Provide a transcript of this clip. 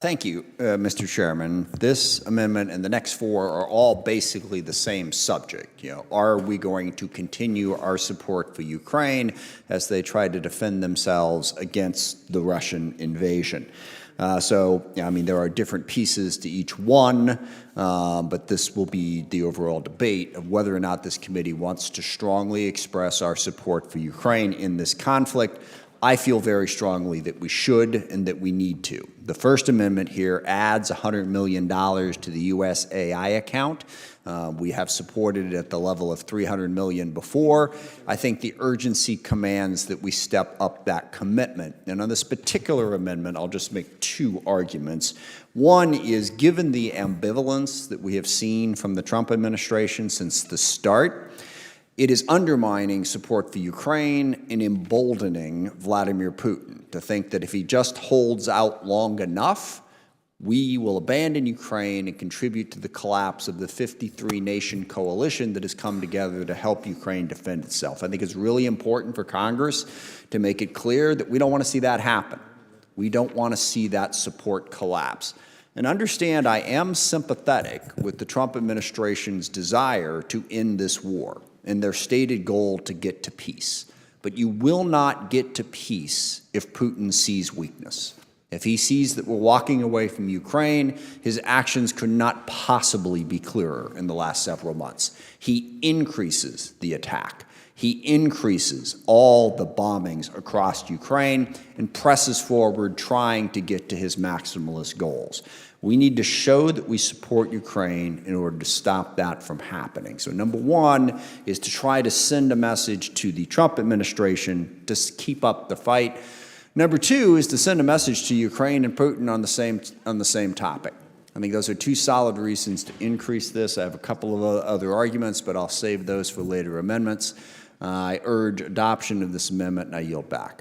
Thank you, Mr. Chairman. This amendment and the next four are all basically the same subject. Are we going to continue our support for Ukraine as they try to defend themselves against the Russian invasion? There are different pieces to each one, but this will be the overall debate of whether or not this committee wants to strongly express our support for Ukraine in this conflict. I feel very strongly that we should and that we need to. The First Amendment here adds $100 million to the USAI account. We have supported it at the level of $300 million before. I think the urgency commands that we step up that commitment. And on this particular amendment, I'll just make two arguments. One is, given the ambivalence that we have seen from the Trump administration since the start, it is undermining support for Ukraine and emboldening Vladimir Putin to think that if he just holds out long enough, we will abandon Ukraine and contribute to the collapse of the 53-nation coalition that has come together to help Ukraine defend itself. I think it's really important for Congress to make it clear that we don't want to see that happen. We don't want to see that support collapse. And understand, I am sympathetic with the Trump administration's desire to end this war and their stated goal to get to peace. But you will not get to peace if Putin sees weakness. If he sees that we're walking away from Ukraine, his actions could not possibly be clearer in the last several months. He increases the attack. He increases all the bombings across Ukraine and presses forward trying to get to his maximalist goals. We need to show that we support Ukraine in order to stop that from happening. So number one is to try to send a message to the Trump administration to keep up the fight. Number two is to send a message to Ukraine and Putin on the same topic. I think those are two solid reasons to increase this. I have a couple of other arguments, but I'll save those for later amendments. I urge adoption of this amendment, and I yield back.